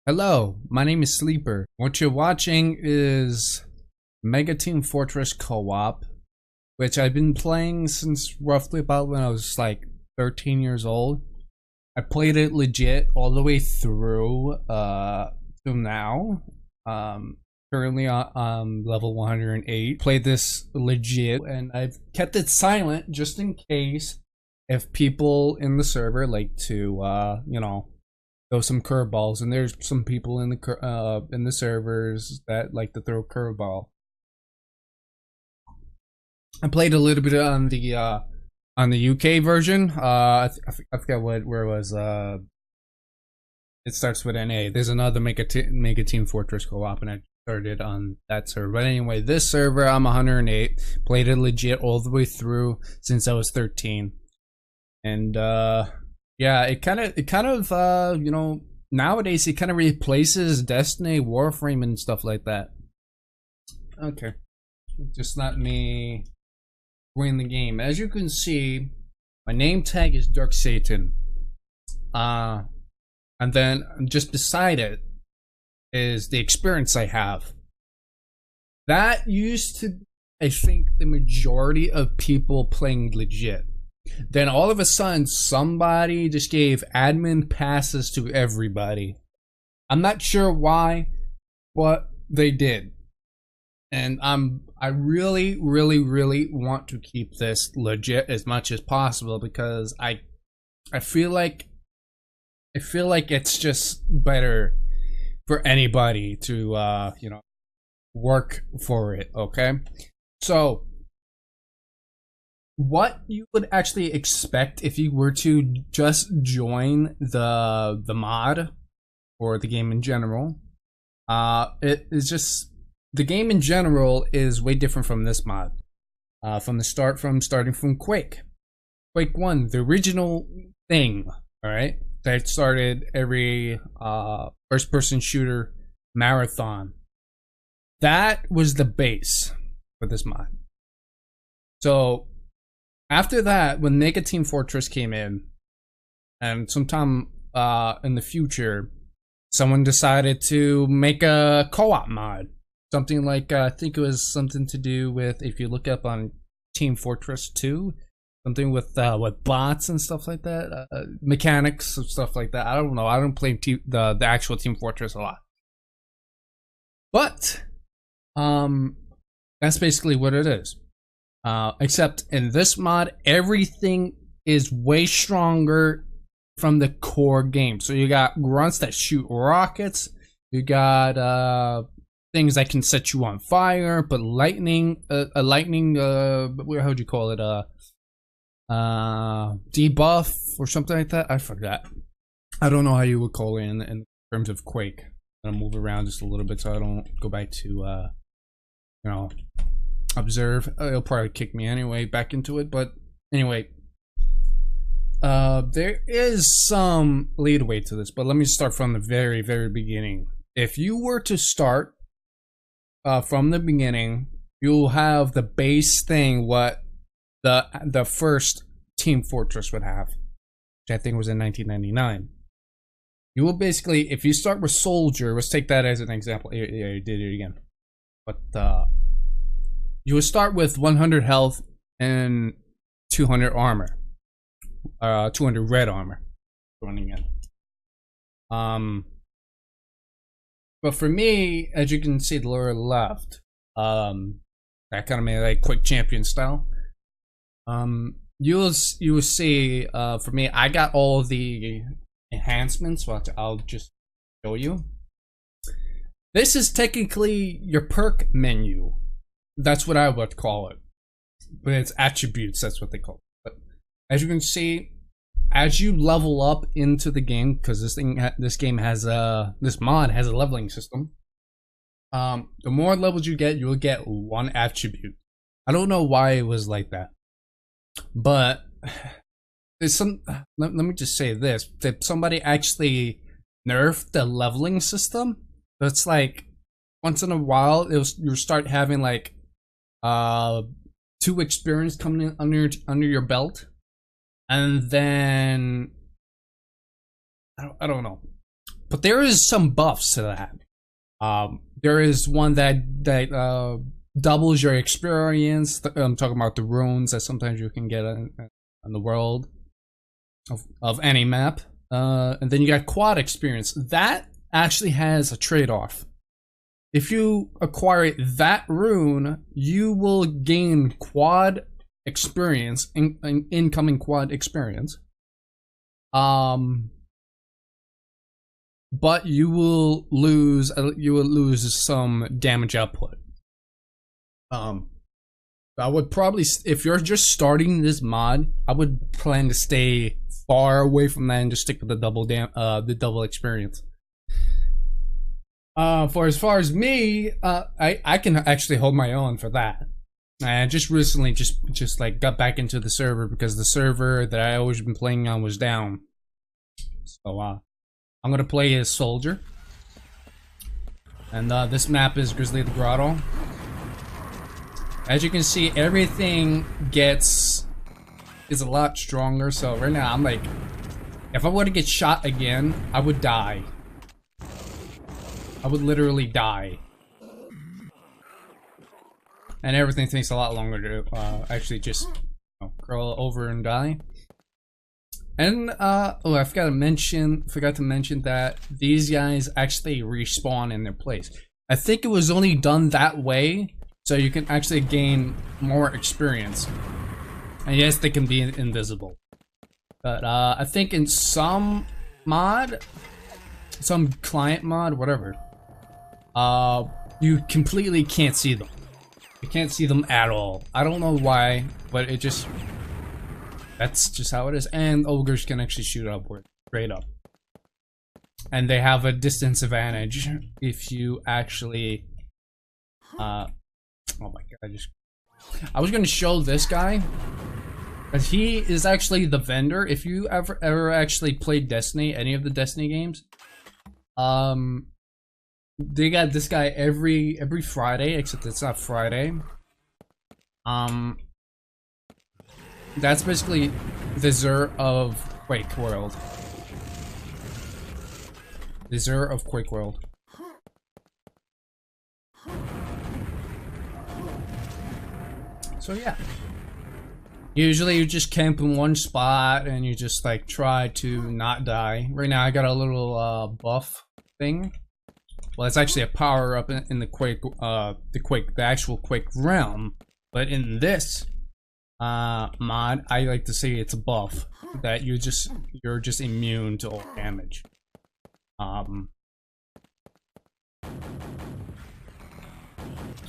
Hello, my name is Sleeper. What you're watching is Mega Team Fortress Co-op, which I've been playing since roughly about when I was like 13 years old. I played it legit all the way through to now. Currently on level 108. Played this legit, and I've kept it silent just in case if people in the server like to throw some curveballs, and there's some people in the servers that like to throw curveball. I played a little bit on the UK version. I forgot where it was. It starts with NA. There's another Mega Team Fortress Co-op, and I started on that server. But anyway, this server I'm 108. Played it legit all the way through since I was 13, and yeah, it kind of nowadays it kind of replaces Destiny, Warframe, and stuff like that. Okay, just let me win the game. As you can see, my name tag is Dark Satan. And then just beside it is the experience I have. That used to, I think, the majority of people playing legit. Then all of a sudden, somebody just gave admin passes to everybody. I'm not sure why, but they did. And I really want to keep this legit as much as possible, because I feel like it's just better for anybody to work for it. Okay, so what you would actually expect if you were to just join the mod or the game in general, it is just the game in general is way different from this mod. Starting from Quake 1, the original thing, all right, that started every first-person shooter marathon. That was the base for this mod. So after that, when Mega Team Fortress came in, and sometime in the future, someone decided to make a co-op mod. Something like, I think it was something to do with, if you look up on Team Fortress 2, something with bots and stuff like that, mechanics and stuff like that. I don't know. I don't play the actual Team Fortress a lot. But that's basically what it is. Except in this mod, everything is way stronger from the core game. So you got grunts that shoot rockets. You got things that can set you on fire. But lightning, how would you call it? Debuff or something like that. I forgot. I don't know how you would call it in terms of Quake. I'm gonna move around just a little bit so I don't go back to observe. It'll probably kick me anyway back into it, but anyway, there is some leadway to this, but let me start from the very beginning. If you were to start from the beginning, you'll have the base thing what the first Team Fortress would have, which I think was in 1999. You will basically, if you start with Soldier, let's take that as an example. Yeah, you did it again. But you will start with 100 health and 200 armor. 200 red armor running in. But for me, as you can see the lower left, that kind of made like quick champion style. You will see, for me, I got all the enhancements. Well, I'll just show you. This is technically your perk menu. That's what I would call it, but it's attributes. That's what they call it. But as you can see, as you level up into the game, because this mod has a leveling system. The more levels you get, you will get one attribute. I don't know why it was like that, but there's some. Let me just say this: that somebody actually nerfed the leveling system. It's like once in a while, you start having like 2 experience coming in under your belt, and then I don't know. But there is some buffs to that. There is one that doubles your experience. I'm talking about the runes that sometimes you can get on the world of any map. And then you got quad experience. That actually has a trade-off. If you acquire that rune, you will gain quad experience, incoming quad experience. But you will lose some damage output. I would probably, if you're just starting this mod, I would plan to stay far away from that and just stick with the double experience. For as far as me, I can actually hold my own for that. I just recently just like got back into the server because the server that I always been playing on was down. So I'm gonna play as soldier, and this map is Grizzly the Grotto. As you can see, everything is a lot stronger. So right now I'm like, if I were to get shot again, I would die. I would literally die. And everything takes a lot longer to actually just curl over and die. And oh, I forgot to mention that these guys actually respawn in their place. I think it was only done that way so you can actually gain more experience. And yes, they can be invisible. But I think in some mod, some client mod, whatever, you completely can't see them. You can't see them at all. I don't know why, but that's just how it is. And ogres can actually shoot upward, straight up. And they have a distance advantage if you actually, oh my god, I was gonna show this guy, but he is actually the vendor. If you ever actually played Destiny, any of the Destiny games, they got this guy every Friday, except it's not Friday. That's basically the Zur of QuakeWorld. The Zur of QuakeWorld. So yeah. Usually you just camp in one spot and you just like try to not die. Right now I got a little buff thing. Well, it's actually a power up in the Quake, the actual Quake realm. But in this mod, I like to say it's a buff that you're just immune to all damage.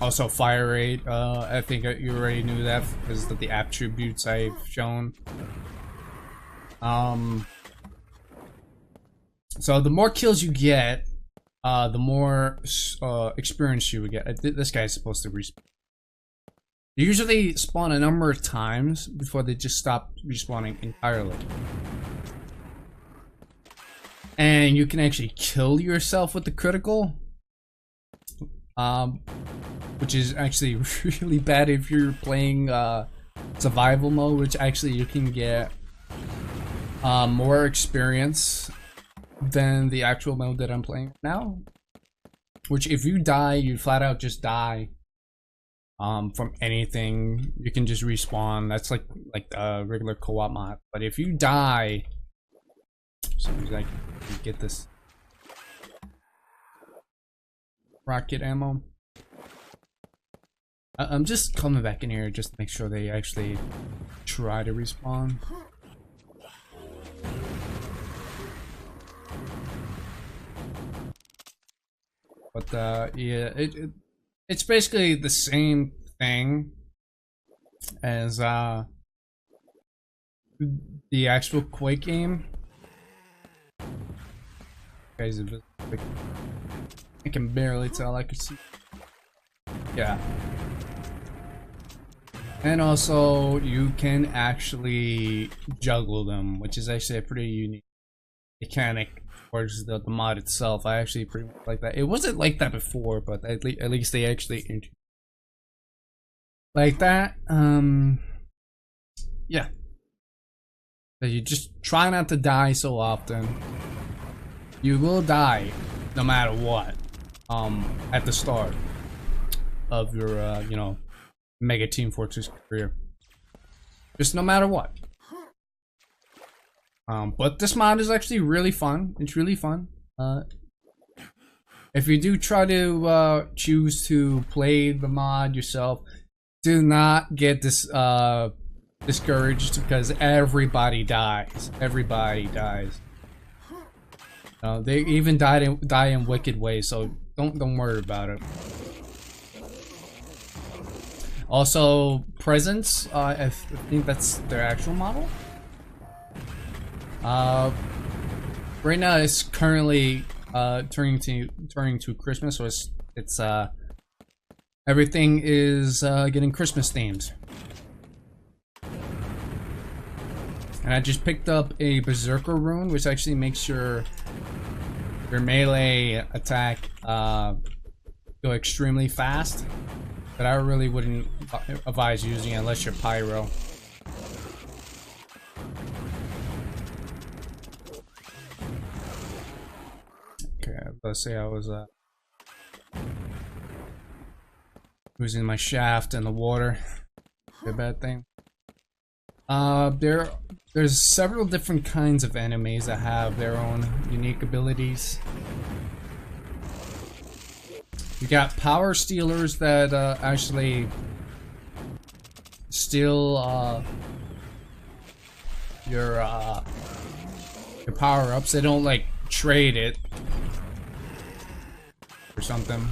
Also fire rate. I think you already knew that because of the attributes I've shown. So the more kills you get, the more experience you would get. This guy is supposed to respawn. They usually spawn a number of times before they just stop respawning entirely. And you can actually kill yourself with the critical. Which is actually really bad if you're playing survival mode, which actually you can get more experience than the actual mode that I'm playing now. Which if you die, you flat out just die from anything. You can just respawn. That's like a regular co-op mod. But if you die, so like you get this rocket ammo. I'm just coming back in here just to make sure they actually try to respawn. But yeah, it's basically the same thing as the actual Quake game. Guys, I can barely tell. I can see. Yeah. And also, you can actually juggle them, which is actually a pretty unique mechanic towards the mod itself. I actually pretty much like that. It wasn't like that before, but at least they actually like that. Yeah. So you just try not to die so often. You will die no matter what. At the start of your, you know, Mega Team Fortress career. Just no matter what. But this mod is actually really fun. It's really fun. If you do try to choose to play the mod yourself, do not get this discouraged because everybody dies. Everybody dies. They even die in wicked ways, so don't worry about it. Also, presents. I think that's their actual model. Right now it's currently turning to Christmas, so it's everything is getting Christmas themed. And I just picked up a Berserker rune, which actually makes your melee attack go extremely fast. But I really wouldn't advise using it unless you're pyro. Okay, let's say I was losing my shaft in the water. A bad thing. There's several different kinds of enemies that have their own unique abilities. You got power stealers that actually steal your power-ups. They don't like trade it or something,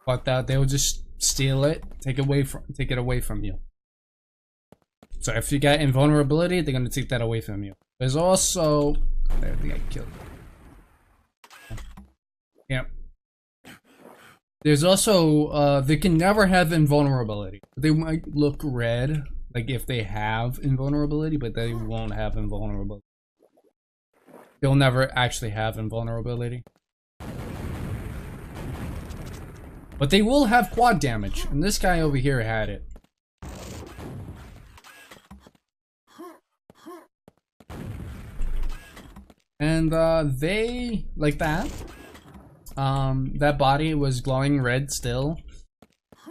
but they'll just steal it, take it away from you. So if you got invulnerability, they're gonna take that away from you. There's also, I think I killed it. Yep. There's also, they can never have invulnerability. They might look red, like if they have invulnerability, but they won't have invulnerability. They'll never actually have invulnerability. But they will have quad damage, and this guy over here had it. And they, like that. That body was glowing red still.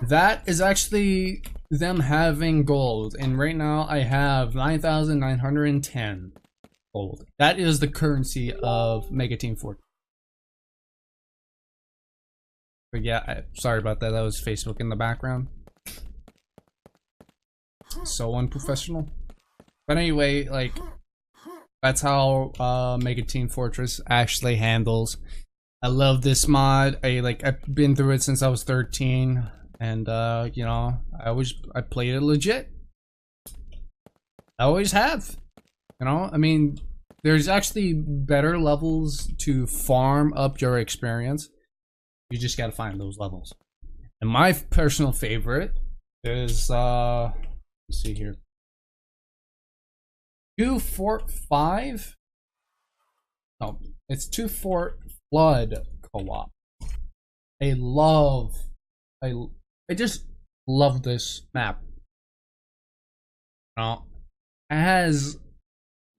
That is actually them having gold, and right now I have 9,910 gold. That is the currency of Mega Team Fortress. But yeah, sorry about that. That was Facebook in the background. So unprofessional. But anyway, like, that's how Mega Team Fortress actually handles. I love this mod. I've been through it since I was 13, and you know, I played it legit. I always have. You know, I mean, there's actually better levels to farm up your experience. You just gotta find those levels. And my personal favorite is let's see here. 2 Fort 5. No, it's 2 Fort Flood co-op. I just love this map. You know, it has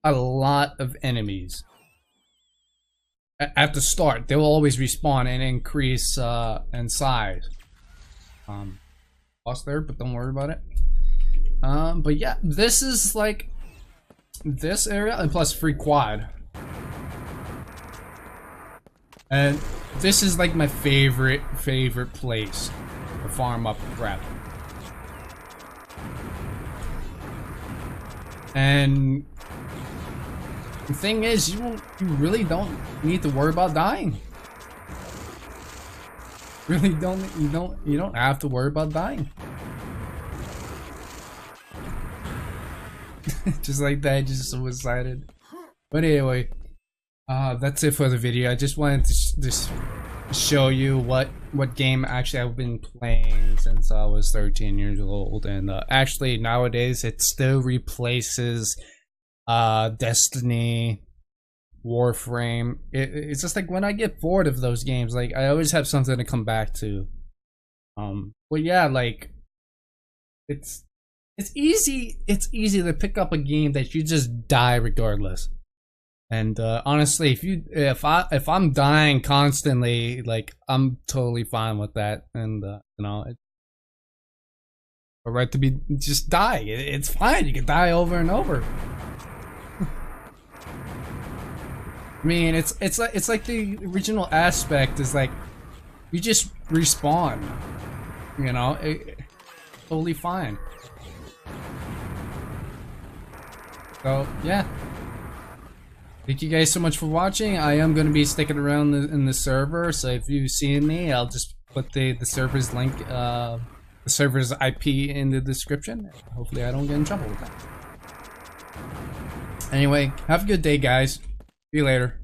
a lot of enemies. At the start, they will always respawn and increase in size. Lost there, but don't worry about it. But yeah, this is like this area, and plus free quad. And this is like my favorite place to farm up crap. And the thing is, you really don't need to worry about dying. Really you don't have to worry about dying. Just like that, just suicided. But anyway, that's it for the video. I just wanted to just show you what game actually I've been playing since I was 13 years old, and actually nowadays it still replaces Destiny, Warframe. It's just like when I get bored of those games, like I always have something to come back to. But yeah, like it's easy to pick up a game that you just die regardless. And honestly, if I'm dying constantly, like I'm totally fine with that. And you know, it's a right to be just die. It's fine. You can die over and over. I mean, it's like the original aspect is like you just respawn. You know, totally fine. So yeah. Thank you guys so much for watching. I am going to be sticking around in the server, so if you've seen me, I'll just put the server's link, the server's IP in the description. Hopefully I don't get in trouble with that. Anyway, have a good day, guys. See you later.